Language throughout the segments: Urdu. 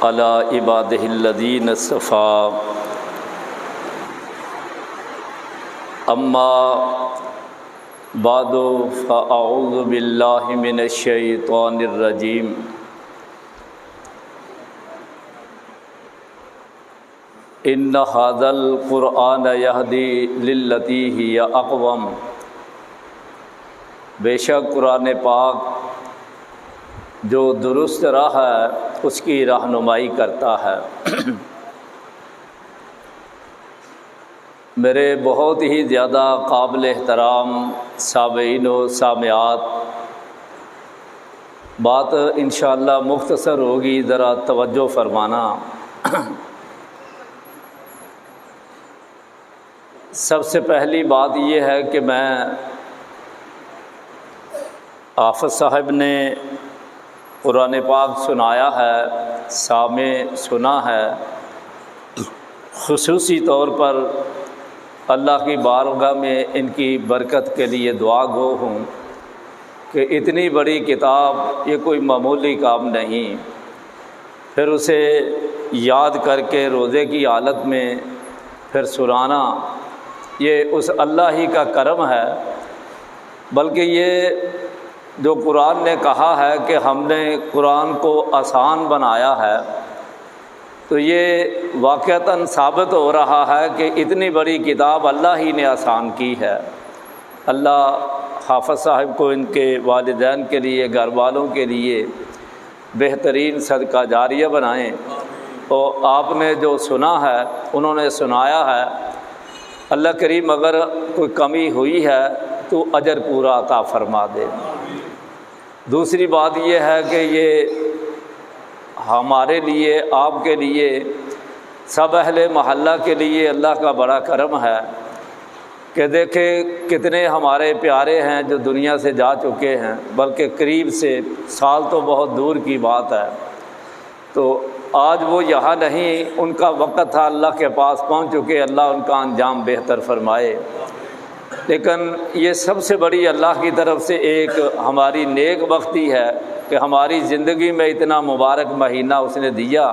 علی عبادہ الذین اصطفیٰ اما بعد فاعوذ باللہ من الشیطان الرجیم ان ھذا القرآن یہدی للتی ہی اقوم، بے شک قرآن پاک جو درست راہ ہے اس کی رہنمائی کرتا ہے۔ میرے بہت ہی زیادہ قابل احترام سامعین و سامعات، بات انشاءاللہ مختصر ہوگی، ذرا توجہ فرمانا۔ سب سے پہلی بات یہ ہے کہ میں حافظ صاحب نے قرآن پاک سنایا ہے، سامع سنا ہے، خصوصی طور پر اللہ کی بارگاہ میں ان کی برکت کے لیے دعا گو ہوں کہ اتنی بڑی کتاب یہ کوئی معمولی کام نہیں، پھر اسے یاد کر کے روزے کی حالت میں پھر سنانا، یہ اس اللہ ہی کا کرم ہے۔ بلکہ یہ جو قرآن نے کہا ہے کہ ہم نے قرآن کو آسان بنایا ہے، تو یہ واقعتاً ثابت ہو رہا ہے کہ اتنی بڑی کتاب اللہ ہی نے آسان کی ہے۔ اللہ حافظ صاحب کو ان کے والدین کے لیے، گھر والوں کے لیے بہترین صدقہ جاریہ بنائیں، اور آپ نے جو سنا ہے، انہوں نے سنایا ہے، اللہ کریم اگر کوئی کمی ہوئی ہے تو اجر پورا عطا فرما دے۔ دوسری بات یہ ہے کہ یہ ہمارے لیے، آپ کے لیے، سب اہل محلہ کے لیے اللہ کا بڑا کرم ہے کہ دیکھیں کتنے ہمارے پیارے ہیں جو دنیا سے جا چکے ہیں، بلکہ قریب سے، سال تو بہت دور کی بات ہے، تو آج وہ یہاں نہیں، ان کا وقت تھا، اللہ کے پاس پہنچ چکے، اللہ ان کا انجام بہتر فرمائے۔ لیکن یہ سب سے بڑی اللہ کی طرف سے ایک ہماری نیک بختی ہے کہ ہماری زندگی میں اتنا مبارک مہینہ اس نے دیا،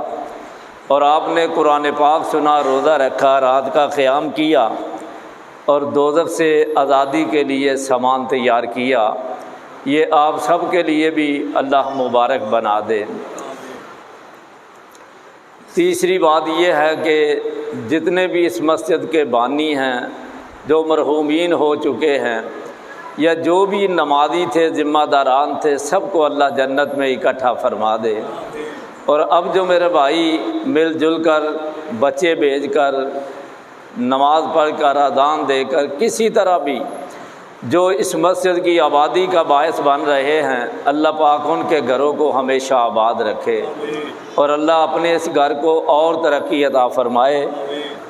اور آپ نے قرآن پاک سنا، روزہ رکھا، رات کا قیام کیا، اور دوزخ سے آزادی کے لیے سامان تیار کیا۔ یہ آپ سب کے لیے بھی اللہ مبارک بنا دے۔ تیسری بات یہ ہے کہ جتنے بھی اس مسجد کے بانی ہیں، جو مرحومین ہو چکے ہیں، یا جو بھی نمازی تھے، ذمہ داران تھے، سب کو اللہ جنت میں اکٹھا فرما دے۔ اور اب جو میرے بھائی مل جل کر، بچے بھیج کر، نماز پڑھ کر، اذان دے کر، کسی طرح بھی جو اس مسجد کی آبادی کا باعث بن رہے ہیں، اللہ پاک ان کے گھروں کو ہمیشہ آباد رکھے، اور اللہ اپنے اس گھر کو اور ترقی عطا فرمائے۔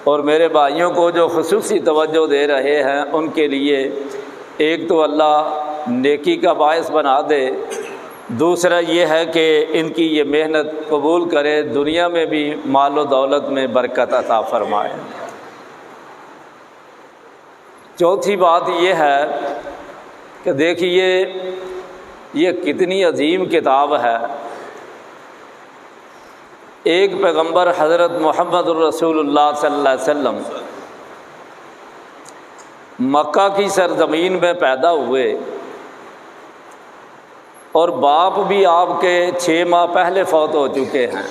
اور میرے بھائیوں کو جو خصوصی توجہ دے رہے ہیں، ان کے لیے ایک تو اللہ نیکی کا باعث بنا دے، دوسرا یہ ہے کہ ان کی یہ محنت قبول کرے، دنیا میں بھی مال و دولت میں برکت عطا فرمائے۔ چوتھی بات یہ ہے کہ دیکھیے یہ کتنی عظیم کتاب ہے۔ ایک پیغمبر حضرت محمد الرسول اللہ صلی اللہ علیہ وسلم مکہ کی سرزمین میں پیدا ہوئے، اور باپ بھی آپ کے 6 ماہ پہلے فوت ہو چکے ہیں،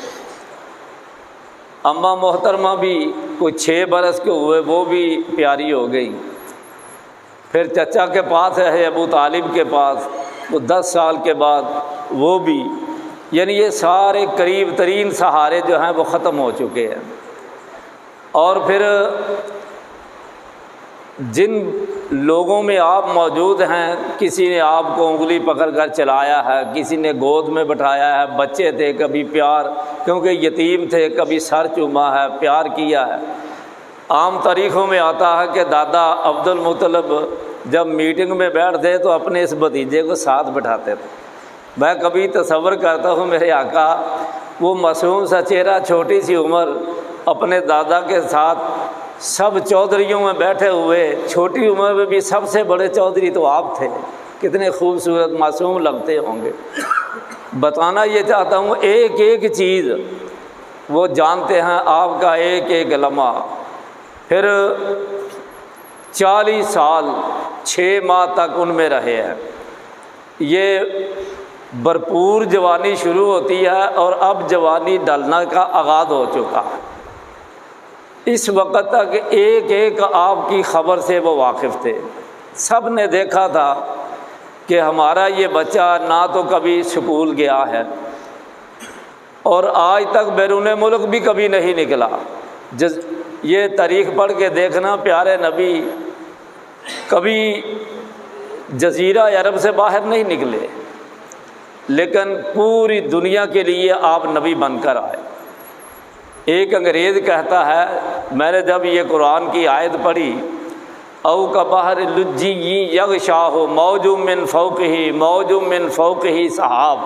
اماں محترمہ بھی کوئی 6 برس کے ہوئے، وہ بھی پیاری ہو گئی۔ پھر چچا کے پاس ہے ابو طالب کے پاس، وہ 10 سال کے بعد وہ بھی، یعنی یہ سارے قریب ترین سہارے جو ہیں وہ ختم ہو چکے ہیں۔ اور پھر جن لوگوں میں آپ موجود ہیں، کسی نے آپ کو انگلی پکڑ کر چلایا ہے، کسی نے گود میں بٹھایا ہے، بچے تھے کبھی پیار، کیونکہ یتیم تھے، کبھی سر چوما ہے، پیار کیا ہے۔ عام تاریخوں میں آتا ہے کہ دادا عبد المطلب جب میٹنگ میں بیٹھتے تو اپنے اس بھتیجے کو ساتھ بٹھاتے تھے۔ میں کبھی تصور کرتا ہوں میرے آقا وہ معصوم سا چہرہ، چھوٹی سی عمر، اپنے دادا کے ساتھ سب چودھریوں میں بیٹھے ہوئے، چھوٹی عمر میں بھی سب سے بڑے چودھری تو آپ تھے، کتنے خوبصورت معصوم لگتے ہوں گے۔ بتانا یہ چاہتا ہوں ایک ایک چیز وہ جانتے ہیں آپ کا ایک ایک لمحہ۔ پھر 40 سال 6 ماہ تک ان میں رہے ہیں۔ یہ بھرپور جوانی شروع ہوتی ہے اور اب جوانی ڈلنا کا آغاز ہو چکا ہے۔ اس وقت تک ایک ایک آپ کی خبر سے وہ واقف تھے، سب نے دیکھا تھا کہ ہمارا یہ بچہ نہ تو کبھی سکول گیا ہے اور آج تک بیرون ملک بھی کبھی نہیں نکلا۔ یہ تاریخ پڑھ کے دیکھنا، پیارے نبی کبھی جزیرہ عرب سے باہر نہیں نکلے، لیکن پوری دنیا کے لیے آپ نبی بن کر آئے۔ ایک انگریز کہتا ہے، میں نے جب یہ قرآن کی آیت پڑھی، او کا بحر لجی یغشاہ موج من فوقہ موج من فوقہ سحاب،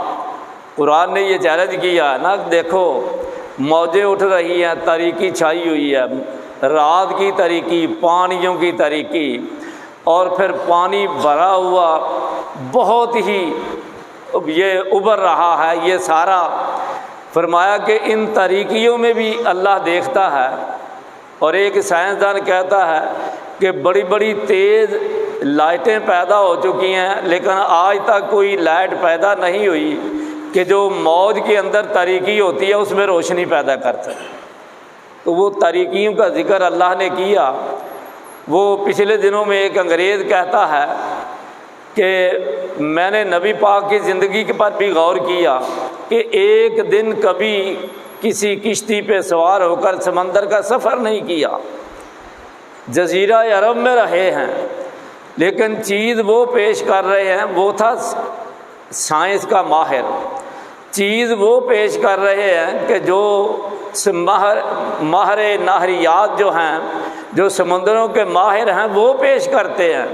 قرآن نے یہ چیلنج کیا نا، دیکھو موجیں اٹھ رہی ہیں، تاریکی چھائی ہوئی ہے، رات کی تاریکی، پانیوں کی تاریکی، اور پھر پانی بھرا ہوا بہت ہی یہ ابھر رہا ہے یہ سارا۔ فرمایا کہ ان تاریکیوں میں بھی اللہ دیکھتا ہے۔ اور ایک سائنسدان کہتا ہے کہ بڑی بڑی تیز لائٹیں پیدا ہو چکی ہیں، لیکن آج تک کوئی لائٹ پیدا نہیں ہوئی کہ جو موج کے اندر تاریکی ہوتی ہے اس میں روشنی پیدا کرتا ہے۔ تو وہ تاریکیوں کا ذکر اللہ نے کیا۔ وہ پچھلے دنوں میں ایک انگریز کہتا ہے کہ میں نے نبی پاک کی زندگی کے پر بھی غور کیا کہ ایک دن کبھی کسی کشتی پہ سوار ہو کر سمندر کا سفر نہیں کیا، جزیرہ عرب میں رہے ہیں، لیکن چیز وہ پیش کر رہے ہیں، وہ تھا سائنس کا ماہر، چیز وہ پیش کر رہے ہیں کہ جو ماہر نہریات جو ہیں، جو سمندروں کے ماہر ہیں، وہ پیش کرتے ہیں۔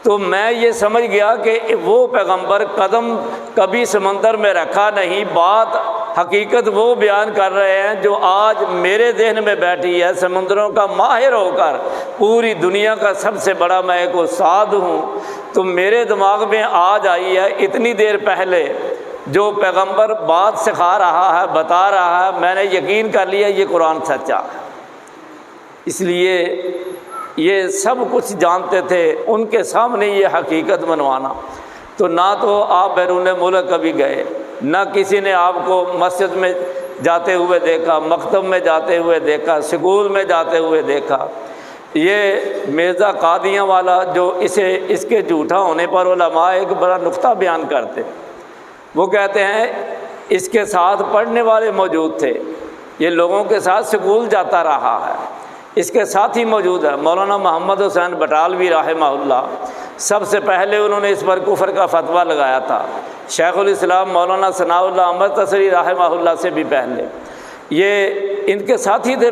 تو میں یہ سمجھ گیا کہ وہ پیغمبر قدم کبھی سمندر میں رکھا نہیں، بات حقیقت وہ بیان کر رہے ہیں جو آج میرے ذہن میں بیٹھی ہے۔ سمندروں کا ماہر ہو کر پوری دنیا کا سب سے بڑا میں ایک استاد ہوں، تو میرے دماغ میں آج آئی ہے اتنی دیر پہلے جو پیغمبر بات سکھا رہا ہے، بتا رہا ہے، میں نے یقین کر لیا یہ قرآن سچا ہے۔ اس لیے یہ سب کچھ جانتے تھے، ان کے سامنے یہ حقیقت منوانا۔ تو نہ تو آپ بیرون ملک کبھی گئے، نہ کسی نے آپ کو مسجد میں جاتے ہوئے دیکھا، مکتب میں جاتے ہوئے دیکھا، سکول میں جاتے ہوئے دیکھا۔ یہ مرزا قادیاں والا جو اس کے جھوٹا ہونے پر علماء ایک بڑا نقطہ بیان کرتے، وہ کہتے ہیں اس کے ساتھ پڑھنے والے موجود تھے، یہ لوگوں کے ساتھ سکول جاتا رہا ہے، اس کے ساتھ ہی موجود ہے۔ مولانا محمد حسین بٹالوی رحمہ اللہ، سب سے پہلے انہوں نے اس پر کفر کا فتویٰ لگایا تھا۔ شیخ الاسلام مولانا ثناء اللہ احمد تصری رحمہ اللہ سے بھی پہلے یہ ان کے ساتھی تھے،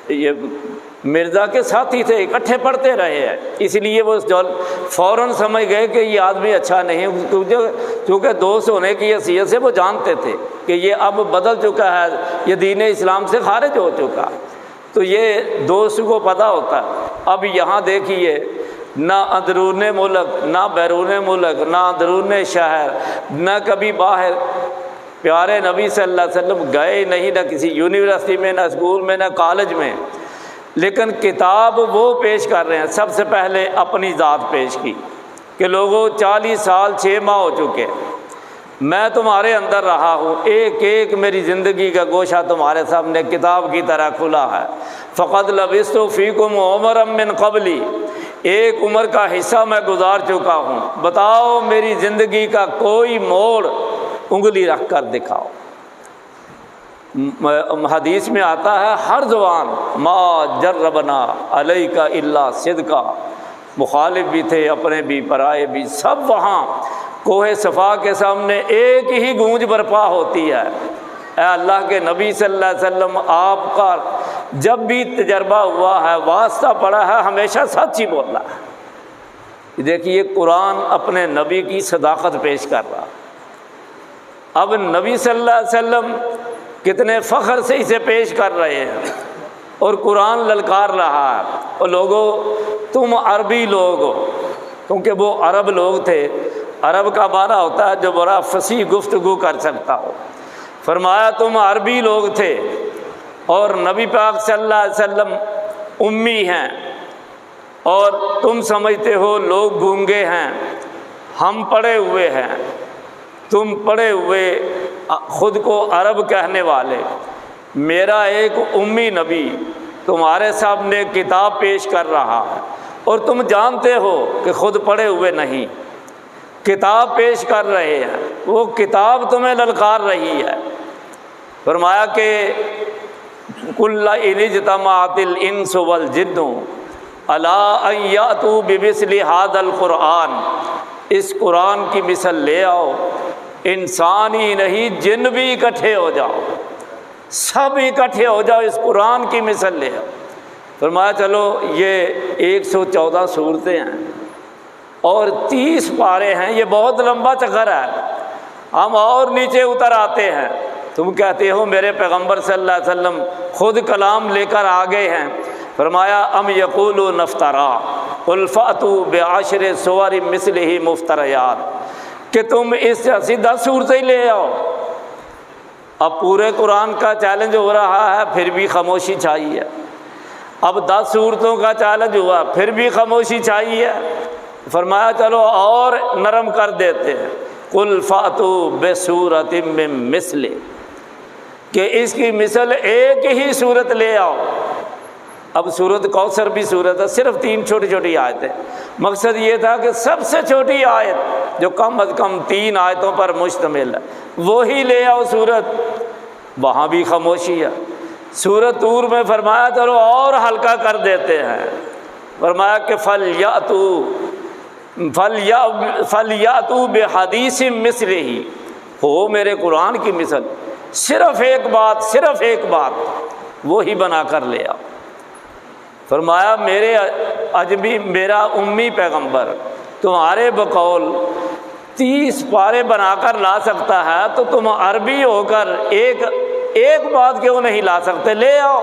یہ مرزا کے ساتھی تھے، اکٹھے پڑھتے رہے ہیں۔ اس لیے وہ فوراً سمجھ گئے کہ یہ آدمی اچھا نہیں، کیونکہ دوست ہونے کی حیثیت سے وہ جانتے تھے کہ یہ اب بدل چکا ہے، یہ دین اسلام سے خارج ہو چکا۔ تو یہ دوست کو پتہ ہوتا ہے۔ اب یہاں دیکھیے، نہ اندرون ملک، نہ بیرون ملک، نہ اندرون شہر، نہ کبھی باہر، پیارے نبی صلی اللہ علیہ وسلم گئے نہیں، نہ کسی یونیورسٹی میں، نہ اسکول میں، نہ کالج میں، لیکن کتاب وہ پیش کر رہے ہیں۔ سب سے پہلے اپنی ذات پیش کی کہ لوگوں 40 سال 6 ماہ ہو چکے، میں تمہارے اندر رہا ہوں، ایک ایک میری زندگی کا گوشہ تمہارے سامنے کتاب کی طرح کھلا ہے۔ فقد لبثت فیکم عمرا من قبلی، ایک عمر کا حصہ میں گزار چکا ہوں، بتاؤ میری زندگی کا کوئی موڑ انگلی رکھ کر دکھاؤ۔ حدیث میں آتا ہے ہر زبان ما جربنا علیک الا صدقا، مخالف بھی تھے، اپنے بھی، پرائے بھی، سب وہاں کوہ صفا کے سامنے ایک ہی گونج برپا ہوتی ہے، اے اللہ کے نبی صلی اللہ علیہ وسلم، آپ کا جب بھی تجربہ ہوا ہے، واسطہ پڑا ہے، ہمیشہ سچ ہی بولا ہے۔ دیکھیے قرآن اپنے نبی کی صداقت پیش کر رہا۔ اب نبی صلی اللہ علیہ وسلم کتنے فخر سے اسے پیش کر رہے ہیں، اور قرآن للکار رہا ہے، اور لوگوں تم عربی لوگ ہو، کیونکہ وہ عرب لوگ تھے۔ عرب کا معنی ہوتا ہے جو بڑا فصیح گفتگو کر سکتا ہو۔ فرمایا تم عربی لوگ تھے اور نبی پاک صلی اللہ علیہ وسلم امی ہیں، اور تم سمجھتے ہو لوگ گونگے ہیں، ہم پڑھے ہوئے ہیں، تم پڑھے ہوئے خود کو عرب کہنے والے، میرا ایک امی نبی تمہارے سامنے کتاب پیش کر رہا ہے اور تم جانتے ہو کہ خود پڑھے ہوئے نہیں، کتاب پیش کر رہے ہیں، وہ کتاب تمہیں للکار رہی ہے۔ فرمایا کہ کل ان اجتمعت الانس والجن الا ان یاتوا بمثل ھذا القرآن، اس قرآن کی مثل لے آؤ، انسان ہی نہیں جن بھی اکٹھے ہو جاؤ، سب اکٹھے ہو جاؤ، اس قرآن کی مثل لے آؤ۔ فرمایا چلو یہ 114 صورتیں ہیں اور 30 پارے ہیں، یہ بہت لمبا چکر ہے، ہم اور نیچے اتر آتے ہیں۔ تم کہتے ہو میرے پیغمبر صلی اللہ علیہ وسلم خود کلام لے کر آ گئے ہیں۔ فرمایا ام یقولون افترا قل فأتوا بعشر سور مثلہ مفتریات، کہ تم اس سے 10 صورتیں لے آؤ۔ اب پورے قرآن کا چیلنج ہو رہا ہے، پھر بھی خاموشی چاہیے۔ اب 10 صورتوں کا چیلنج ہوا، پھر بھی خاموشی چاہیے۔ فرمایا چلو اور نرم کر دیتے ہیں، قل فأتوا بسورۃ من مثلہ، کہ اس کی مثل ایک ہی صورت لے آؤ۔ اب سورۃ کوثر بھی صورت ہے، صرف 3 چھوٹی چھوٹی آیتیں، مقصد یہ تھا کہ سب سے چھوٹی آیت جو کم از کم 3 آیتوں پر مشتمل ہے وہی لے آؤ صورت، وہاں بھی خاموشی ہے۔ سورۃ طور میں فرمایا چلو اور ہلکا کر دیتے ہیں، فرمایا کہ فَلْيَأْتُوا بِحَدِيثٍ مِّثْلِهِ، ہو میرے قرآن کی مثل، صرف ایک بات وہی بنا کر لے آؤ۔ فرمایا میرا امی پیغمبر تمہارے بقول 30 پارے بنا کر لا سکتا ہے، تو تم عربی ہو کر ایک بات کیوں نہیں لا سکتے؟ لے آؤ۔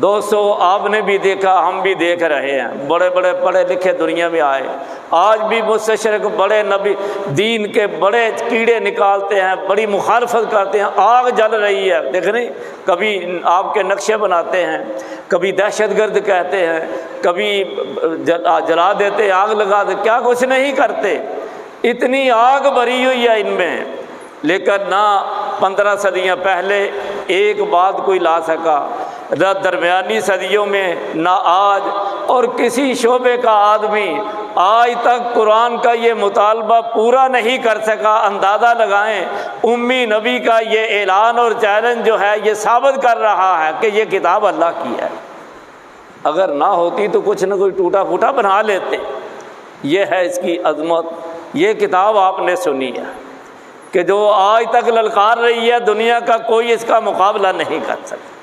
دوستو آپ نے بھی دیکھا، ہم بھی دیکھ رہے ہیں، بڑے بڑے پڑھے لکھے دنیا میں آئے، آج بھی مستشرق بڑے نبی دین کے بڑے کیڑے نکالتے ہیں، بڑی مخالفت کرتے ہیں، آگ جل رہی ہے، دیکھ نہیں، کبھی آپ کے نقشے بناتے ہیں، کبھی دہشت گرد کہتے ہیں، کبھی جلا دیتے، آگ لگا دیتے، کیا کچھ نہیں کرتے، اتنی آگ بھری ہوئی ہے ان میں، لیکن نہ 15 صدیاں پہلے ایک بات کوئی لا سکا، نہ درمیانی صدیوں میں، نہ آج، اور کسی شعبے کا آدمی آج تک قرآن کا یہ مطالبہ پورا نہیں کر سکا۔ اندازہ لگائیں، امی نبی کا یہ اعلان اور چیلنج جو ہے یہ ثابت کر رہا ہے کہ یہ کتاب اللہ کی ہے، اگر نہ ہوتی تو کچھ نہ کوئی ٹوٹا پھوٹا بنا لیتے۔ یہ ہے اس کی عظمت، یہ کتاب آپ نے سنی ہے کہ جو آج تک للکار رہی ہے، دنیا کا کوئی اس کا مقابلہ نہیں کر سکتا۔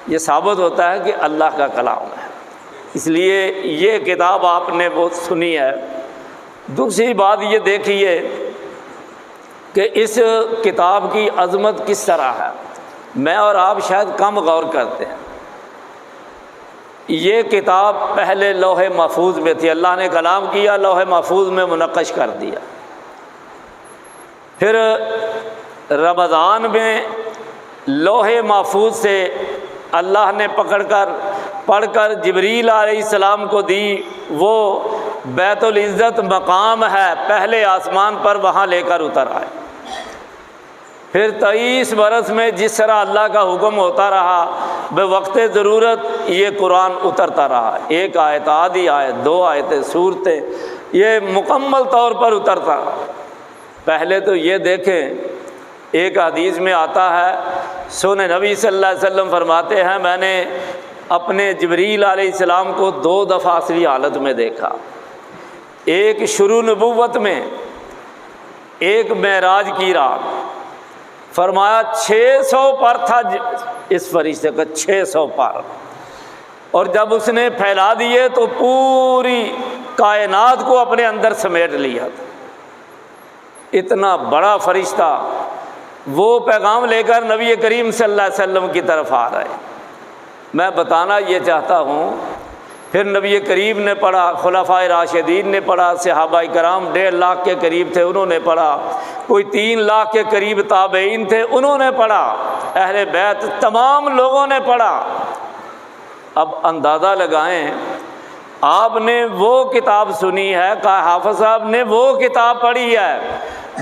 یہ ثابت ہوتا ہے کہ اللہ کا کلام ہے، اس لیے یہ کتاب آپ نے بہت سنی ہے۔ دوسری بات یہ دیکھیے کہ اس کتاب کی عظمت کس طرح ہے، میں اور آپ شاید کم غور کرتے ہیں۔ یہ کتاب پہلے لوح محفوظ میں تھی، اللہ نے کلام کیا، لوح محفوظ میں منقش کر دیا، پھر رمضان میں لوح محفوظ سے اللہ نے پڑھ کر جبریل علیہ السلام کو دی، وہ بیت العزت مقام ہے پہلے آسمان پر، وہاں لے کر اتر آئے۔ پھر 23 برس میں جس طرح اللہ کا حکم ہوتا رہا، بے وقت ضرورت یہ قرآن اترتا رہا، 1 آیت، آدھی آیت، 2 آیتیں، صورتیں، یہ مکمل طور پر اترتا رہا۔ پہلے تو یہ دیکھیں، ایک حدیث میں آتا ہے، سن نبی صلی اللہ علیہ وسلم فرماتے ہیں، میں نے اپنے جبریل علیہ السلام کو 2 دفعہ اصلی حالت میں دیکھا، ایک شروع نبوت میں، ایک معراج کی رات۔ فرمایا 600 پر تھا اس فرشتے کا، 600 پر، اور جب اس نے پھیلا دیے تو پوری کائنات کو اپنے اندر سمیٹ لیا تھا۔ اتنا بڑا فرشتہ وہ پیغام لے کر نبی کریم صلی اللہ علیہ وسلم کی طرف آ رہے۔ میں بتانا یہ چاہتا ہوں پھر نبی کریم نے پڑھا، خلفائے راشدین نے پڑھا، صحابہ کرام 1.5 لاکھ کے قریب تھے انہوں نے پڑھا، کوئی 3 لاکھ کے قریب تابعین تھے انہوں نے پڑھا، اہل بیت تمام لوگوں نے پڑھا۔ اب اندازہ لگائیں، آپ نے وہ کتاب سنی ہے، حافظ صاحب نے وہ کتاب پڑھی ہے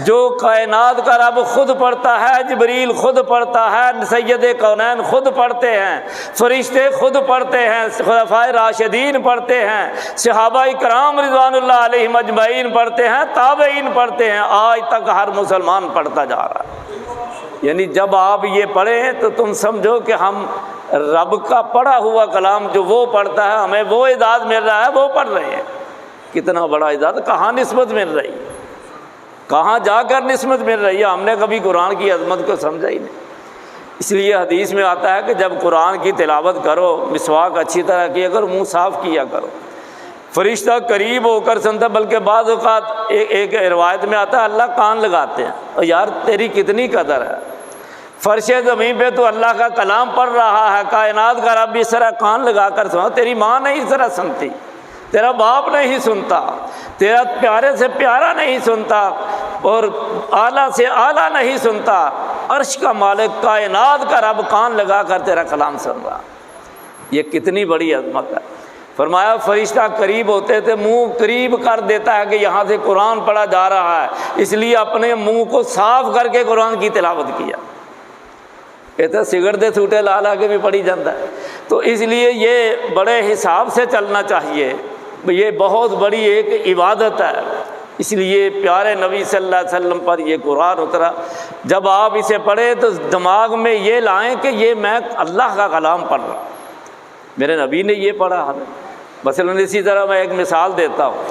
جو کائنات کا رب خود پڑھتا ہے، جبریل خود پڑھتا ہے، سید کونین خود پڑھتے ہیں، فرشتے خود پڑھتے ہیں، خلفائے راشدین پڑھتے ہیں، صحابہ کرام رضوان اللہ علیہم اجمعین پڑھتے ہیں، تابعین پڑھتے ہیں، آج تک ہر مسلمان پڑھتا جا رہا ہے۔ یعنی جب آپ یہ پڑھیں تو تم سمجھو کہ ہم رب کا پڑھا ہوا کلام جو وہ پڑھتا ہے، ہمیں وہ اعزاز مل رہا ہے، وہ پڑھ رہے ہیں۔ کتنا بڑا اعزاز، کہاں نسبت مل رہی ہے، کہاں جا کر نسبت مل رہی ہے؟ ہم نے کبھی قرآن کی عظمت کو سمجھا ہی نہیں۔ اس لیے حدیث میں آتا ہے کہ جب قرآن کی تلاوت کرو، مسواک اچھی طرح کیا کرو، منہ صاف کیا کرو، فرشتہ قریب ہو کر سنتا، بلکہ بعض اوقات ایک روایت میں آتا ہے اللہ کان لگاتے ہیں، اور یار تیری کتنی قدر ہے، فرش زمین پہ تو اللہ کا کلام پڑھ رہا ہے، کائنات کا رب اس طرح کان لگا کر سنا، تیری ماں نہیں اس طرح سنتی، تیرا باپ نہیں سنتا، تیرا پیارے سے پیارا نہیں سنتا، اور اعلیٰ سے اعلیٰ نہیں سنتا، عرش کا مالک کائنات کا رب کان لگا کر تیرا کلام سن رہا۔ یہ کتنی بڑی عظمت ہے۔ فرمایا فرشتہ قریب ہوتے تھے، منہ قریب کر دیتا ہے کہ یہاں سے قرآن پڑھا جا رہا ہے، اس لیے اپنے منہ کو صاف کر کے قرآن کی تلاوت کیا۔ یہ تو سگڑتے سوٹے لا لا کے بھی پڑھی جاتا ہے۔ تو اس لیے یہ بڑے حساب سے چلنا چاہیے، یہ بہت بڑی ایک عبادت ہے۔ اس لیے پیارے نبی صلی اللہ علیہ وسلم پر یہ قرآن اترا، جب آپ اسے پڑھیں تو دماغ میں یہ لائیں کہ یہ میں اللہ کا کلام پڑھ رہا ہوں، میرے نبی نے یہ پڑھا ہے۔ مثلاً اسی طرح میں ایک مثال دیتا ہوں،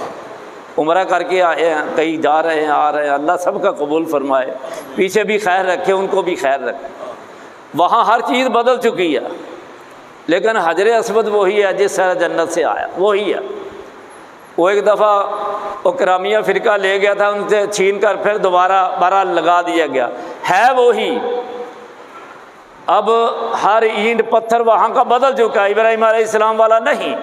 عمرہ کر کے آئے ہیں، کہیں جا رہے ہیں آ رہے ہیں، اللہ سب کا قبول فرمائے، پیچھے بھی خیر رکھے ان کو بھی خیر رکھے۔ وہاں ہر چیز بدل چکی ہے، لیکن حجر اسود وہی ہے جس طرح جنت سے آیا، وہی ہے۔ وہ ایک دفعہ وہ کرامیہ فرقہ لے گیا تھا، ان سے چھین کر پھر دوبارہ بہرحال لگا دیا گیا، ہے وہی۔ اب ہر اینٹ پتھر وہاں کا بدل چکا ہے، ابراہیم علیہ السلام والا نہیں،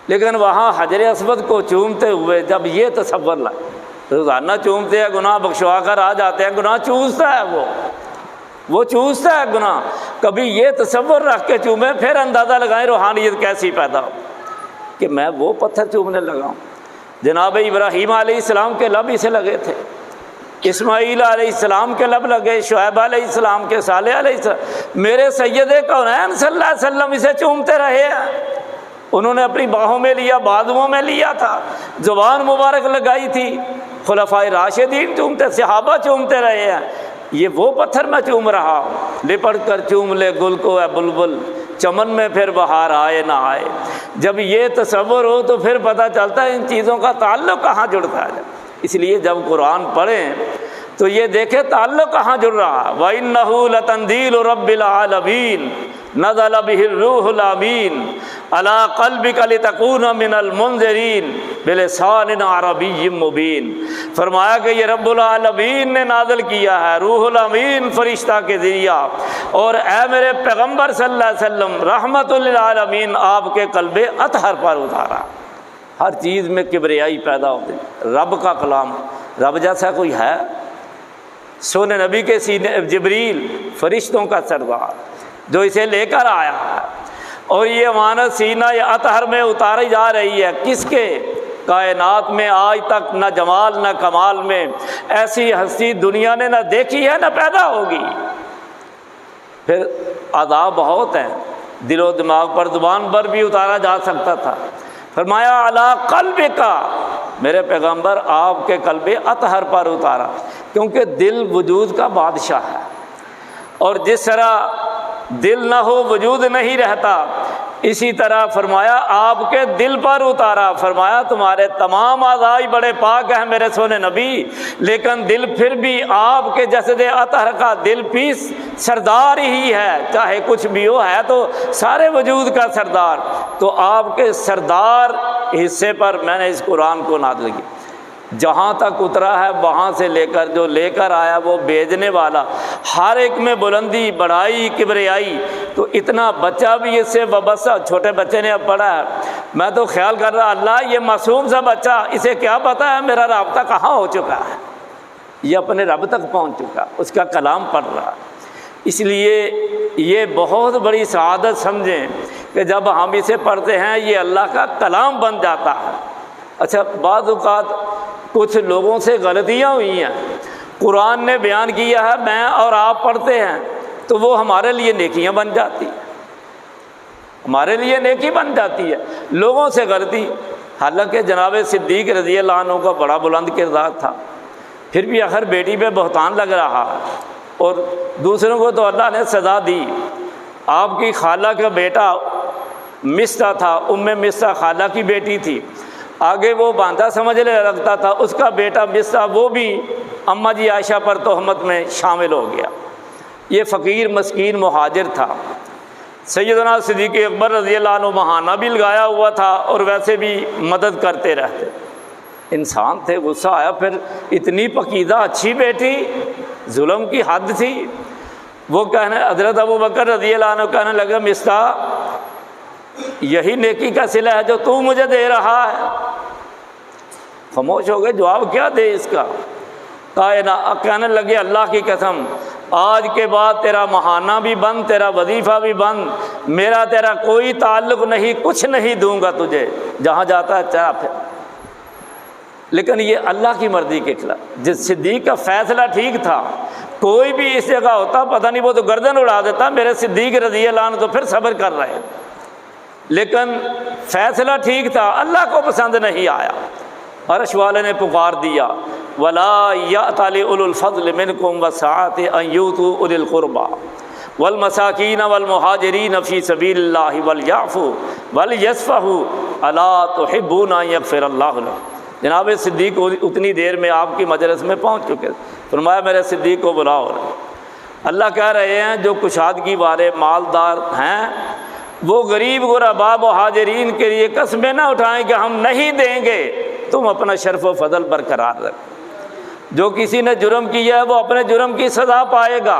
لیکن وہاں حجر اسود کو چومتے ہوئے جب یہ تصور لائے، روزانہ چومتے ہیں، گناہ بخشوا کر آ جاتے ہیں، گناہ چوستا ہے وہ چوستا ہے گناہ، کبھی یہ تصور رکھ کے چومیں، پھر اندازہ لگائیں روحانیت کیسی پیدا ہو کہ میں وہ پتھر چومنے لگا ہوں۔ جناب ابراہیم علیہ السلام کے لب اسے لگے تھے، اسماعیل علیہ السلام کے لب لگے، شعیب علیہ السلام کے، صالح علیہ السلام، میرے سید کونین صلی اللہ علیہ وسلم اسے چومتے رہے ہیں۔ انہوں نے اپنی باہوں میں لیا، بازوؤں میں لیا تھا، زبان مبارک لگائی تھی، خلفائے راشدین چومتے، صحابہ چومتے رہے ہیں، یہ وہ پتھر میں چوم رہا ہوں۔ لپٹ کر چوم لے گل کو اے بلبل، چمن میں پھر بہار آئے نہ آئے۔ جب یہ تصور ہو تو پھر پتہ چلتا ہے ان چیزوں کا تعلق کہاں جڑتا ہے۔ اس لیے جب قرآن پڑھیں تو یہ دیکھیں تعلق کہاں جڑ رہا ہے۔ وَإِنَّهُ لَتَنزِيلُ رَبِّ الْعَالَمِينَ نَزَلَ بِهِ الرُّوحُ الْأَمِينُ عَلَىٰ قَلْبِكَ لِتَكُونَ مِنَ الْمُنذِرِينَ بِلِسَانٍ عَرَبِيٍّ مُبِينٍ۔ فرمایا کہ یہ رب العالمین نے نازل کیا ہے، روح الامین فرشتہ کے ذریعہ، اور اے میرے پیغمبر صلی اللہ علیہ وسلم رحمت للعالمین آپ کے قلب اطہر پر اتارا۔ ہر چیز میں کبریائی پیدا ہوتی، رب کا کلام، رب جیسا کوئی ہے؟ سونے نبی کے سینے جبریل فرشتوں کا سردار جو اسے لے کر آیا ہے، اور یہ امانت سینہ یا اطہر میں اتاری جا رہی ہے کس کے؟ کائنات میں آج تک نہ جمال نہ کمال میں ایسی ہستی دنیا نے نہ دیکھی ہے نہ پیدا ہوگی۔ پھر عذاب بہت ہیں، دل و دماغ پر، زبان پر بھی اتارا جا سکتا تھا۔ فرمایا علی قلبک، میرے پیغمبر آپ کے قلب اطہر پر اتارا، کیونکہ دل وجود کا بادشاہ ہے، اور جس طرح دل نہ ہو وجود نہیں رہتا، اسی طرح فرمایا آپ کے دل پر اتارا۔ فرمایا تمہارے تمام اعضاء بڑے پاک ہیں میرے سونے نبی، لیکن دل پھر بھی آپ کے جسد اطہر کا دل پیس سردار ہی ہے، چاہے کچھ بھی ہو، ہے تو سارے وجود کا سردار۔ تو آپ کے سردار حصے پر میں نے اس قرآن کو نازل کیا، جہاں تک اترا ہے وہاں سے لے کر جو لے کر آیا وہ بھیجنے والا، ہر ایک میں بلندی بڑائی کبریائی۔ تو اتنا بچہ بھی اس سے وابستہ، چھوٹے بچے نے اب پڑھا ہے، میں تو خیال کر رہا اللہ یہ معصوم سا بچہ اسے کیا پتہ ہے میرا رابطہ کہاں ہو چکا ہے، یہ اپنے رب تک پہنچ چکا، اس کا کلام پڑھ رہا۔ اس لیے یہ بہت بڑی سعادت سمجھیں کہ جب ہم اسے پڑھتے ہیں یہ اللہ کا کلام بن جاتا ہے۔ اچھا بعض اوقات کچھ لوگوں سے غلطیاں ہوئی ہیں، قرآن نے بیان کیا ہے میں اور آپ پڑھتے ہیں تو وہ ہمارے لیے نیکیاں بن جاتی ہیں، ہمارے لیے نیکی بن جاتی ہے، لوگوں سے غلطی۔ حالانکہ جناب صدیق رضی اللہ عنہ کا بڑا بلند کردار تھا، پھر بھی آخر بیٹی پہ بہتان لگ رہا اور دوسروں کو تو اللہ نے سزا دی۔ آپ کی خالہ کا بیٹا مصطح تھا، مصطح خالہ کی بیٹی تھی، آگے وہ باندھا سمجھنے لگتا تھا، اس کا بیٹا مصطح وہ بھی اماں جی عائشہ پر تہمت میں شامل ہو گیا۔ یہ فقیر مسکین مہاجر تھا۔ سیدنا صدیق اکبر رضی اللہ عنہ بہانہ بھی لگایا ہوا تھا اور ویسے بھی مدد کرتے رہتے، انسان تھے، غصہ آیا، پھر اتنی پکیدہ اچھی بیٹی، ظلم کی حد تھی۔ وہ حضرت ابو بکر رضی اللہ عنہ کہنے لگا مصطح یہی نیکی کا صلہ ہے جو تو مجھے دے رہا ہے۔ خاموش ہو گئے، جواب کیا دے اس کا؟ کہنے لگے اللہ کی قسم آج کے بعد تیرا مہانہ بھی بند، تیرا وظیفہ بھی بند، میرا تیرا کوئی تعلق نہیں، کچھ نہیں دوں گا تجھے، جہاں جاتا ہے چاہ پھر۔ لیکن یہ اللہ کی مرضی کے خلاف، جس صدیق کا فیصلہ ٹھیک تھا، کوئی بھی اس جگہ ہوتا پتہ نہیں وہ تو گردن اڑا دیتا، میرے صدیق رضی اللہ عنہ تو پھر صبر کر رہے، لیکن فیصلہ ٹھیک تھا، اللہ کو پسند نہیں آیا۔ عرش والے نے پکار دیا وَلَا يَأْتَلِ أُولُو الْفَضْلِ مِنْكُمْ وَالسَّعَةِ أَنْ يُؤْتُوا أُولِي الْقُرْبَى وَالْمَسَاكِينَ وَالْمُهَاجِرِينَ فِي سَبِيلِ اللَّهِ وَلْيَعْفُوا وَلْيَصْفَحُوا أَلَا تُحِبُّونَ أَنْ يَغْفِرَ اللَّهُ لَكُمْ۔ جناب صدیق اتنی دیر میں آپ کی مجلس میں پہنچ چکے، فرمایا میرے صدیق کو بلاؤ۔ اللہ کہہ رہے ہیں جو کشادگی والے مالدار ہیں وہ غریب غرباء مہاجرین کے لیے قسمیں نہ اٹھائیں کہ ہم نہیں دیں گے، تم اپنا شرف و فضل برقرار رکھو۔ جو کسی نے جرم کیا ہے وہ اپنے جرم کی سزا پائے گا،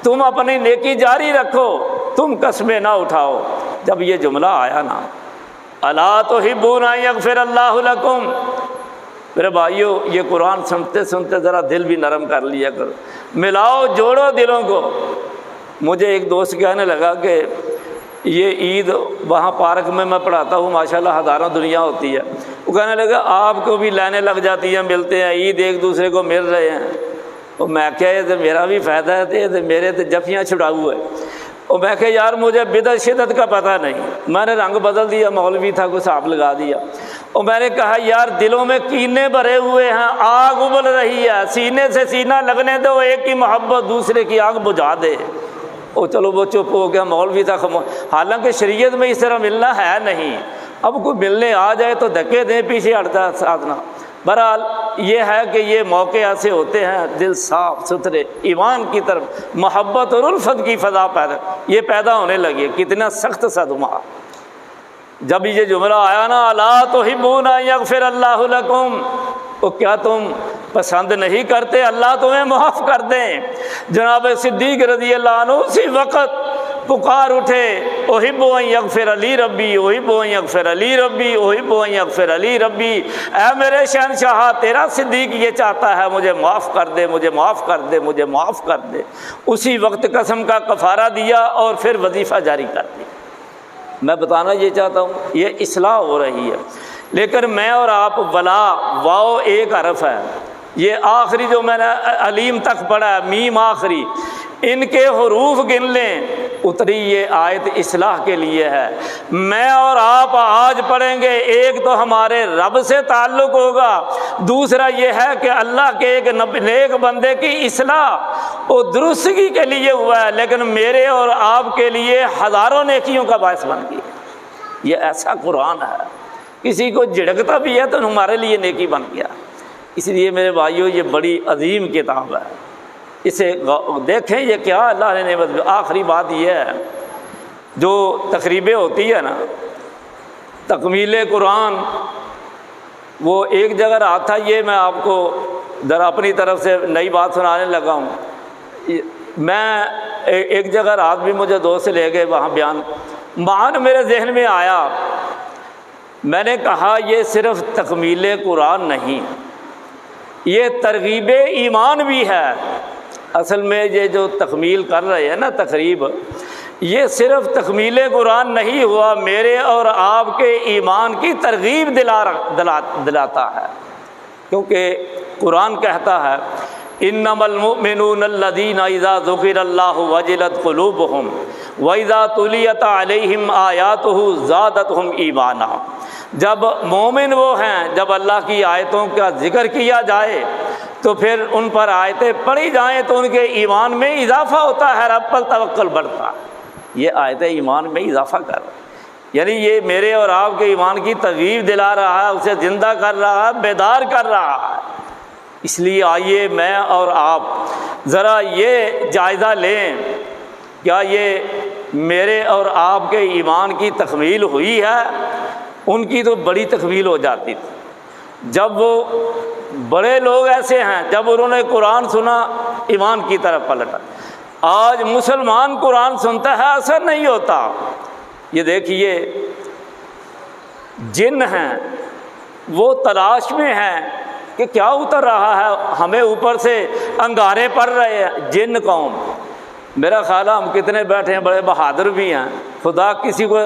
تم اپنی نیکی جاری رکھو، تم قسمیں نہ اٹھاؤ۔ جب یہ جملہ آیا نا الا تحبون ان یغفر اللہ لکم، میرے بھائیو یہ قرآن سنتے سنتے ذرا دل بھی نرم کر لیا کرو، ملاؤ جوڑو دلوں کو۔ مجھے ایک دوست کہنے لگا کہ یہ عید وہاں پارک میں پڑھاتا ہوں، ماشاءاللہ ہزاروں دنیا ہوتی ہے، وہ کہنے لگا آپ کو بھی لائنیں لگ جاتی ہیں، ملتے ہیں، عید ایک دوسرے کو مل رہے ہیں۔ اور میں کہا یہ تو میرا بھی فائدہ ہے، تو میرے تو جفیاں چھڑا ہوئے۔ اور میں کہا یار مجھے بدعت شدت کا پتہ نہیں، میں نے رنگ بدل دیا، مولوی تھا کوئی صاحب لگا دیا۔ اور میں نے کہا یار دلوں میں کینے بھرے ہوئے ہیں، آگ ابل رہی ہے، سینے سے سینہ لگنے دو، ایک کی محبت دوسرے کی آگ بجھا دے۔ او چلو وہ چپ ہو گیا، مولوی تھا حالانکہ شریعت میں اس طرح ملنا ہے نہیں۔ اب کوئی ملنے آ جائے تو دھکے دیں، پیچھے ہٹتا ساتھنا۔ بہرحال یہ ہے کہ یہ موقع ایسے ہوتے ہیں، دل صاف ستھرے، ایمان کی طرف محبت اور الفت کی فضا پیدا ہونے لگی۔ کتنا سخت صدمہ جب یہ جملہ آیا نا الا تحبون ان یغفر اللہ لکم، تو کیا تم پسند نہیں کرتے اللہ تمہیں معاف کر دیں؟ جناب صدیق رضی اللہ عنہ اسی وقت پکار اٹھے احب ان یغفر لی ربی، احب ان یغفر لی ربی، احب ان یغفر لی ربی، اے میرے شہنشاہ تیرا صدیق یہ چاہتا ہے مجھے معاف کر دے، مجھے معاف کر دے، مجھے معاف کر دے۔ اسی وقت قسم کا کفارہ دیا اور پھر وظیفہ جاری کر دیا۔ میں بتانا یہ چاہتا ہوں یہ اصلاح ہو رہی ہے، لیکن میں اور آپ ولا واو ایک حرف ہے، یہ آخری جو میں نے علیم تک پڑھا ہے میم آخری، ان کے حروف گن لیں، اتری یہ آیت اصلاح کے لیے ہے۔ میں اور آپ آج پڑھیں گے، ایک تو ہمارے رب سے تعلق ہوگا، دوسرا یہ ہے کہ اللہ کے ایک نیک بندے کی اصلاح اور درستگی کے لیے ہوا ہے، لیکن میرے اور آپ کے لیے ہزاروں نیکیوں کا باعث بن گیا۔ یہ ایسا قرآن ہے، کسی کو جھڑکتا بھی ہے تو ہمارے لیے نیکی بن گیا۔ اس لیے میرے بھائیوں یہ بڑی عظیم کتاب ہے، اسے دیکھیں یہ کیا اللہ نے نعمت۔ آخری بات یہ ہے جو تقریبیں ہوتی ہے نا تکمیل قرآن، وہ ایک جگہ رہا تھا، یہ میں آپ کو ذرا اپنی طرف سے نئی بات سنانے لگا ہوں۔ میں ایک جگہ رات بھی مجھے دوست سے لے گئے وہاں بیان، مان میرے ذہن میں آیا میں نے کہا یہ صرف تکمیل قرآن نہیں، یہ ترغیب ایمان بھی ہے۔ اصل میں یہ جو تکمیل کر رہے ہیں نا، تقریب، یہ صرف تکمیل قرآن نہیں ہوا، میرے اور آپ کے ایمان کی ترغیب دلاتا ہے، کیونکہ قرآن کہتا ہے انما المؤمنون الذین اذا ذکر اللہ وجلت قلوبہم واذا تلیت علیہم آیاتہ زادتہم ایمانا۔ جب مومن وہ ہیں جب اللہ کی آیتوں کا ذکر کیا جائے تو پھر ان پر آیتیں پڑھی جائیں تو ان کے ایمان میں اضافہ ہوتا ہے، رب پر توکل بڑھتا ہے۔ یہ آیتیں ایمان میں اضافہ کر رہا ہے، یعنی یہ میرے اور آپ کے ایمان کی ترغیب دلا رہا ہے، اسے زندہ کر رہا ہے، بیدار کر رہا ہے۔ اس لیے آئیے میں اور آپ ذرا یہ جائزہ لیں، کیا یہ میرے اور آپ کے ایمان کی تکمیل ہوئی ہے؟ ان کی تو بڑی تکمیل ہو جاتی تھی۔ جب وہ بڑے لوگ ایسے ہیں، جب انہوں نے قرآن سنا ایمان کی طرف پلٹا۔ آج مسلمان قرآن سنتا ہے، اثر نہیں ہوتا۔ یہ دیکھیے جن ہیں وہ تلاش میں ہیں کہ کیا اتر رہا ہے، ہمیں اوپر سے انگارے پڑ رہے ہیں۔ جن قوم، میرا خیال ہے ہم کتنے بیٹھے ہیں بڑے بہادر بھی ہیں، خدا کسی کو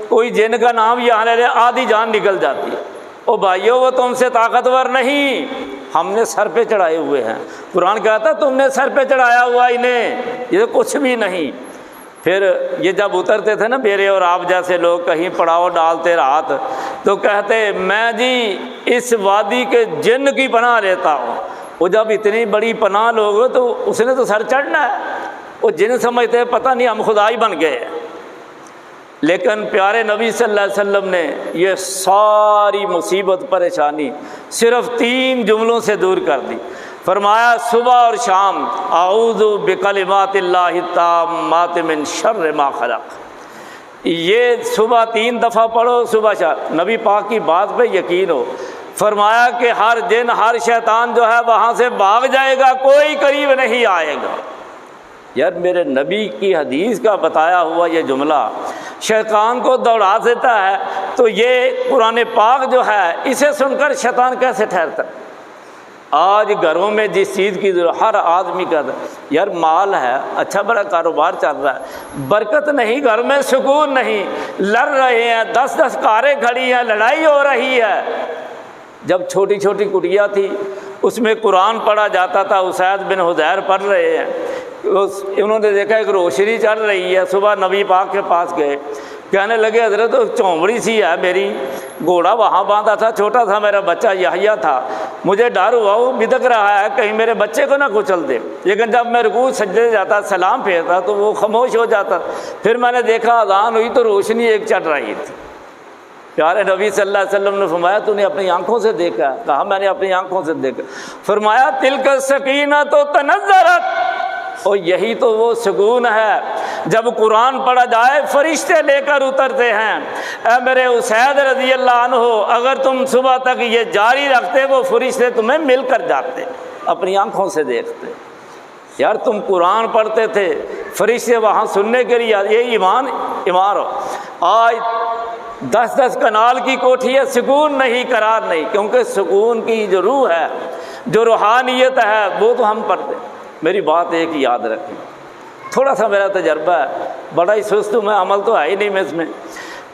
کوئی جن کا نام یہاں لے لے آدھی جان نکل جاتی ہے۔ او بھائیو، وہ تم سے طاقتور نہیں، ہم نے سر پہ چڑھائے ہوئے ہیں۔ قرآن کہتا تم نے سر پہ چڑھایا ہوا انہیں، یہ تو کچھ بھی نہیں۔ پھر یہ جب اترتے تھے نا میرے اور آپ جیسے لوگ، کہیں پڑاؤ ڈالتے رات، تو کہتے میں جی اس وادی کے جن کی پناہ لیتا ہوں۔ وہ جب اتنی بڑی پناہ لوگ تو اس نے تو سر چڑھنا ہے۔ وہ جن سمجھتے پتہ نہیں ہم خدا ہی بن گئے ہیں۔ لیکن پیارے نبی صلی اللہ علیہ وسلم نے یہ ساری مصیبت پریشانی صرف 3 جملوں سے دور کر دی۔ فرمایا صبح اور شام اعوذ بکلمات اللہ التامات من شر ما خلق۔ یہ صبح 3 دفعہ پڑھو، صبح شام، نبی پاک کی بات پہ یقین ہو۔ فرمایا کہ ہر جن، ہر شیطان جو ہے وہاں سے بھاگ جائے گا، کوئی قریب نہیں آئے گا۔ یار میرے نبی کی حدیث کا بتایا ہوا یہ جملہ شیطان کو دوڑا دیتا ہے، تو یہ قرآن پاک جو ہے اسے سن کر شیطان کیسے ٹھہرتا؟ آج گھروں میں جس چیز کی ضرورت ہر آدمی کا، یار مال ہے، اچھا بڑا کاروبار چل رہا ہے، برکت نہیں، گھر میں سکون نہیں، لڑ رہے ہیں، 10 کاریں کھڑی ہیں، لڑائی ہو رہی ہے۔ جب چھوٹی چھوٹی کٹیا تھی اس میں قرآن پڑھا جاتا تھا، اسید بن حضیر پڑھ رہے ہیں، انہوں نے دیکھا ایک روشنی چل رہی ہے، صبح نبی پاک کے پاس گئے، کہنے لگے حضرت چونبڑی سی ہے میری، گھوڑا وہاں باندھا تھا، چھوٹا تھا میرا بچہ یحییٰ تھا، مجھے ڈر ہوا وہ بدک رہا ہے کہیں میرے بچے کو نہ کچل دے، لیکن جب میں رکوع سجدے جاتا سلام پھیرتا تو وہ خاموش ہو جاتا۔ پھر میں نے دیکھا اذان ہوئی تو روشنی ایک چڑھ رہی تھی۔ پیارے نبی صلی اللہ علیہ وسلم نے فرمایا تو نے اپنی آنکھوں سے دیکھا؟ کہا میں نے اپنی آنکھوں سے دیکھا۔ فرمایا تلک السکینۃ تنزلت، اور یہی تو وہ سکون ہے جب قرآن پڑھا جائے فرشتے لے کر اترتے ہیں۔ اے میرے اسید رضی اللہ عنہ، اگر تم صبح تک یہ جاری رکھتے وہ فرشتے تمہیں مل کر جاتے، اپنی آنکھوں سے دیکھتے۔ یار تم قرآن پڑھتے تھے، فرشتے وہاں سننے کے لیے، یہ ایمان ہو۔ آج 10 کنال کی کوٹھی ہے، سکون نہیں، قرار نہیں، کیونکہ سکون کی جو روح ہے، جو روحانیت ہے وہ تو ہم پڑھتے۔ میری بات ایک یاد رکھیں، تھوڑا سا میرا تجربہ ہے، بڑا ہی سست ہوں میں، عمل تو ہے ہی نہیں میں اس میں،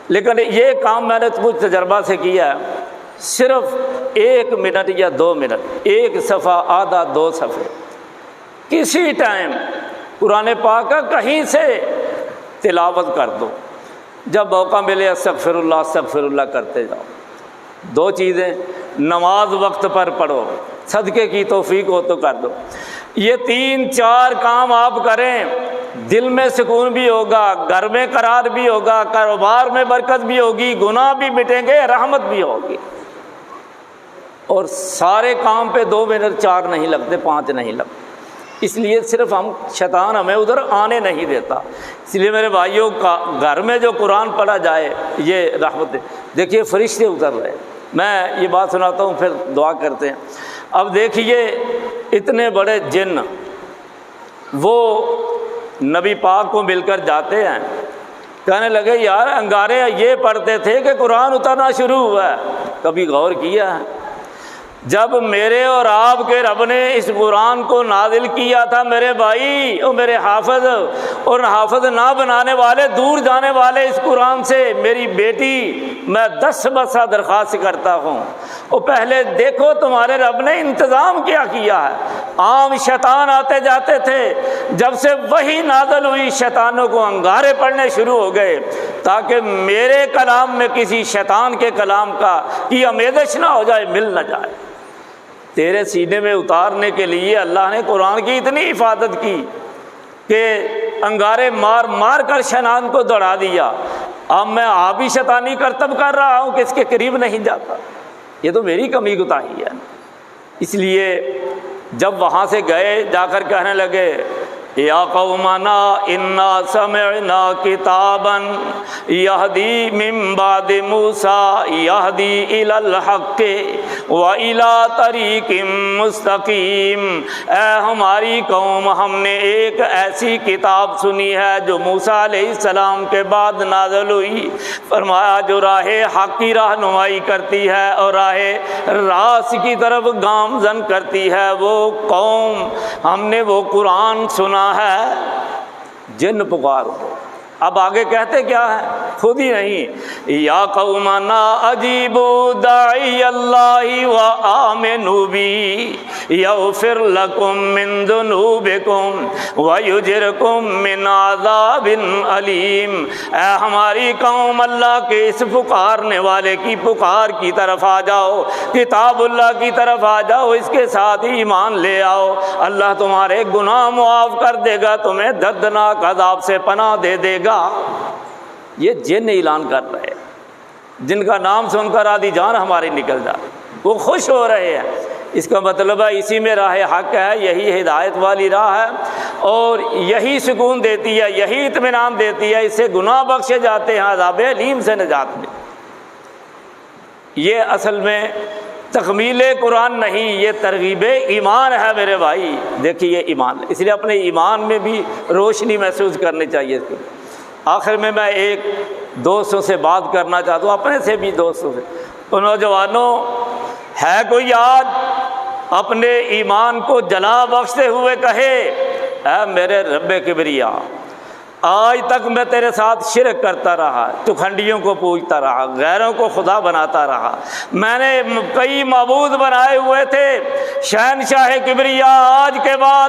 لیکن یہ کام میں نے کچھ تجربہ سے کیا ہے۔ صرف 1 منٹ یا 2 منٹ، 1 صفحہ، آدھا 2 صفحے، کسی ٹائم قرآن پاک کا کہیں سے تلاوت کر دو، جب موقع ملے استغفر اللہ کرتے جاؤ۔ 2 چیزیں، نماز وقت پر پڑھو، صدقے کی توفیق ہو تو کر دو۔ یہ 3-4 کام آپ کریں، دل میں سکون بھی ہوگا، گھر میں قرار بھی ہوگا، کاروبار میں برکت بھی ہوگی، گناہ بھی مٹیں گے، رحمت بھی ہوگی۔ اور سارے کام پہ 2 منٹ 4 نہیں لگتے، 5 نہیں لگتے، اس لیے صرف شیطان ہمیں ادھر آنے نہیں دیتا۔ اس لیے میرے بھائیوں کا گھر میں جو قرآن پڑھا جائے یہ رحمت ہے۔ دیکھیے فرشتے اتر رہے، میں یہ بات سناتا ہوں پھر دعا کرتے ہیں۔ اب دیکھیے اتنے بڑے جن وہ نبی پاک کو مل کر جاتے ہیں، کہنے لگے یار انگارے یہ پڑھتے تھے کہ قرآن اترنا شروع ہوا ہے، کبھی غور کیا ہے؟ جب میرے اور آپ کے رب نے اس قرآن کو نازل کیا تھا میرے بھائی اور میرے حافظ، اور حافظ نہ بنانے والے، دور جانے والے اس قرآن سے، میری بیٹی میں 10 بسا درخواست کرتا ہوں، اور پہلے دیکھو تمہارے رب نے انتظام کیا کیا ہے۔ عام شیطان آتے جاتے تھے، جب سے وہی نازل ہوئی شیطانوں کو انگارے پڑنے شروع ہو گئے، تاکہ میرے کلام میں کسی شیطان کے کلام کی آمیزش نہ ہو جائے، مل نہ جائے۔ تیرے سینے میں اتارنے کے لیے اللہ نے قرآن کی اتنی حفاظت کی کہ انگارے مار مار کر شیطان کو دوڑا دیا۔ اب میں آپ ہی شیطانی کرتب کر رہا ہوں کہ اس کے قریب نہیں جاتا، یہ تو میری کمی کوتاہی ہے۔ اس لیے جب وہاں سے گئے، جا کر کہنے لگے یا قومنا انا سمعنا کتابا یہدی من بعد موسیٰ یہدی الی الحق والی طریق مستقیم۔ اے ہماری قوم، ہم نے ایک ایسی کتاب سنی ہے جو موسیٰ علیہ السلام کے بعد نازل ہوئی، فرمایا جو راہ حق کی رہنمائی کرتی ہے اور راہ راست کی طرف گامزن کرتی ہے، وہ قوم، ہم نے وہ قرآن سنا ہے۔ جن پکارو، اب آگے کہتے کیا ہے؟ خود ہی نہیں، یا قومنا اجیبوا داعی اللہ وآمنوا بی یغفر لکم من ذنوبکم ویجرکم من عذاب علیم۔ اے ہماری قوم، اللہ کے اس پکارنے والے کی پکار کی طرف آ جاؤ، کتاب اللہ کی طرف آ جاؤ، اس کے ساتھ ہی ایمان لے آؤ، اللہ تمہارے گناہ معاف کر دے گا، تمہیں دردناک عذاب سے پناہ دے دے گا۔ یہ جن اعلان کر رہے ہیں، جن کا نام سن کر آدھی جان ہماری نکل جائے، وہ خوش ہو رہے ہیں۔ اس کا مطلب ہے اسی میں راہ حق ہے، یہی ہدایت والی راہ ہے، اور یہی سکون دیتی ہے، یہی اطمینان دیتی ہے، اس سے گناہ بخشے جاتے ہیں، عذاب علیم سے نجات میں۔ یہ اصل میں تکمیل قرآن نہیں، یہ ترغیب ایمان ہے میرے بھائی۔ دیکھیے ایمان، اس لیے اپنے ایمان میں بھی روشنی محسوس کرنی چاہیے۔ آخر میں ایک دوستوں سے بات کرنا چاہتا ہوں، اپنے سے بھی دوستوں سے۔ نوجوانوں، ہے کوئی یاد اپنے ایمان کو جلا بخشتے ہوئے کہے اے میرے رب کبریا، آج تک میں تیرے ساتھ شرک کرتا رہا، چوکھنڈیوں کو پوجتا رہا، غیروں کو خدا بناتا رہا، میں نے کئی معبود بنائے ہوئے تھے، شہنشاہ کبریا آج کے بعد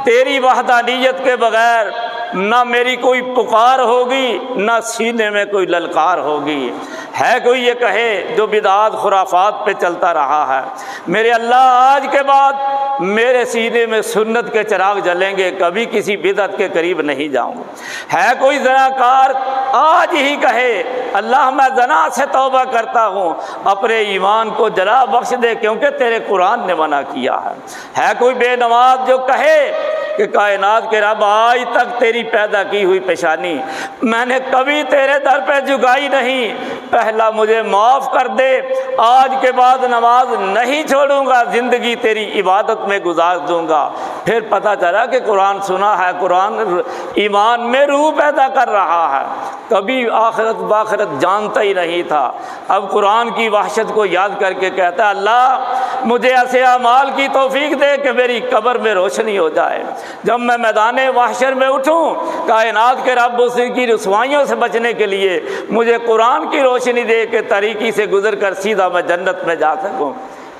تیری وحدانیت کے بغیر نہ میری کوئی پکار ہوگی، نہ سینے میں کوئی للکار ہوگی۔ ہے کوئی یہ کہے جو بدعات خرافات پہ چلتا رہا ہے، میرے اللہ آج کے بعد میرے سینے میں سنت کے چراغ جلیں گے، کبھی کسی بدعت کے قریب نہیں جاؤں گا۔ ہے کوئی زناکار، آج ہی کہے اللہ میں زنا سے توبہ کرتا ہوں، اپنے ایمان کو جلا بخش دے کیونکہ تیرے قرآن نے منع کیا ہے۔ ہے کوئی بے نماز جو کہے کہ کائنات کے رب آج تک تیری پیدا کی ہوئی پیشانی میں نے کبھی تیرے در پہ جھکائی نہیں، پہلا مجھے معاف کر دے، آج کے بعد نماز نہیں چھوڑوں گا، زندگی تیری عبادت میں گزار دوں گا۔ پھر پتہ چلا کہ قرآن سنا ہے، قرآن ایمان میں روح پیدا کر رہا ہے، کبھی آخرت باخرت جانتا ہی نہیں تھا، اب قرآن کی وحشت کو یاد کر کے کہتا ہے اللہ مجھے ایسے اعمال کی توفیق دے کہ میری قبر میں روشنی ہو جائے، جب میں میدان محشر میں اٹھوں کائنات کے رب اس کی رسوائیوں سے بچنے کے لیے مجھے قرآن کی روشنی دے کے طریقی سے گزر کر سیدھا میں جنت میں جا سکوں۔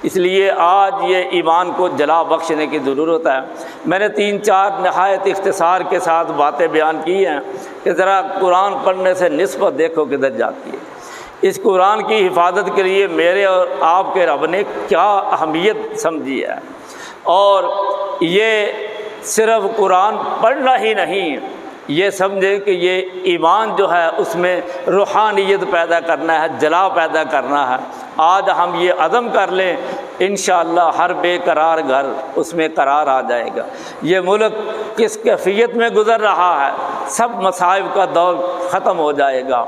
اس لیے آج یہ ایمان کو جلا بخشنے کی ضرورت ہے۔ میں نے 3-4 نہایت اختصار کے ساتھ باتیں بیان کی ہیں کہ ذرا قرآن پڑھنے سے نسبت دیکھو کدھر جاتی ہے۔ اس قرآن کی حفاظت کے لیے میرے اور آپ کے رب نے کیا اہمیت سمجھی ہے، اور یہ صرف قرآن پڑھنا ہی نہیں، یہ سمجھے کہ یہ ایمان جو ہے اس میں روحانیت پیدا کرنا ہے، جلا پیدا کرنا ہے۔ آج ہم یہ عزم کر لیں انشاءاللہ ہر بے قرار گھر اس میں قرار آ جائے گا۔ یہ ملک کس کیفیت میں گزر رہا ہے، سب مصائب کا دور ختم ہو جائے گا،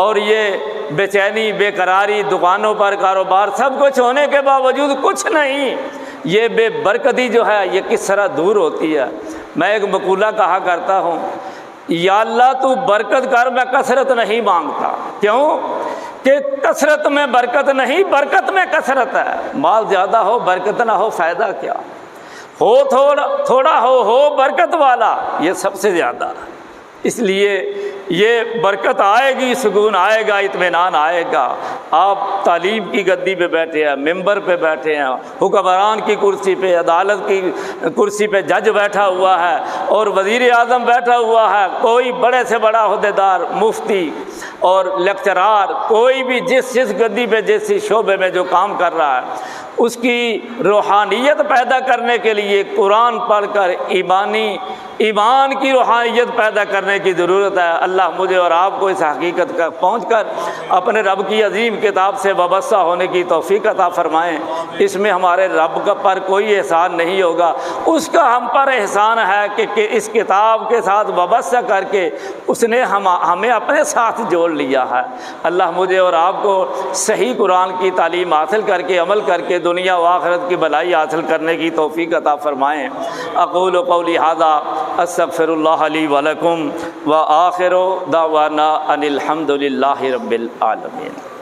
اور یہ بے چینی بے قراری، دکانوں پر کاروبار سب کچھ ہونے کے باوجود کچھ نہیں، یہ بے برکتی جو ہے یہ کس طرح دور ہوتی ہے۔ میں ایک مقولہ کہا کرتا ہوں یا اللہ تو برکت کر، میں کثرت نہیں مانگتا۔ کیوں کہ کثرت میں برکت نہیں، برکت میں کثرت ہے۔ مال زیادہ ہو برکت نہ ہو فائدہ کیا، ہو تھوڑا ہو برکت والا، یہ سب سے زیادہ۔ اس لیے یہ برکت آئے گی، سکون آئے گا، اطمینان آئے گا۔ آپ تعلیم کی گدی پہ بیٹھے ہیں، ممبر پہ بیٹھے ہیں، حکمران کی کرسی پہ، عدالت کی کرسی پہ جج بیٹھا ہوا ہے اور وزیر اعظم بیٹھا ہوا ہے، کوئی بڑے سے بڑا عہدیدار، مفتی اور لیکچرار، کوئی بھی جس گدی پہ جس شعبے میں جو کام کر رہا ہے، اس کی روحانیت پیدا کرنے کے لیے قرآن پڑھ کر ایمان کی روحانیت پیدا کرنے کی ضرورت ہے۔ اللہ مجھے اور آپ کو اس حقیقت کا پہنچ کر اپنے رب کی عظیم کتاب سے وابستہ ہونے کی توفیق عطا فرمائیں۔ اس میں ہمارے رب کا پر کوئی احسان نہیں ہوگا، اس کا ہم پر احسان ہے کہ اس کتاب کے ساتھ وابستہ کر کے اس نے ہمیں اپنے ساتھ جوڑ لیا ہے۔ اللہ مجھے اور آپ کو صحیح قرآن کی تعلیم حاصل کر کے عمل کر کے دنیا و آخرت کی بھلائی حاصل کرنے کی توفیق عطا فرمائیں۔ اقول قولی ھذا استغفر اللہ لی ولکم وآخر دعوانا ان الحمد للہ رب العالمین۔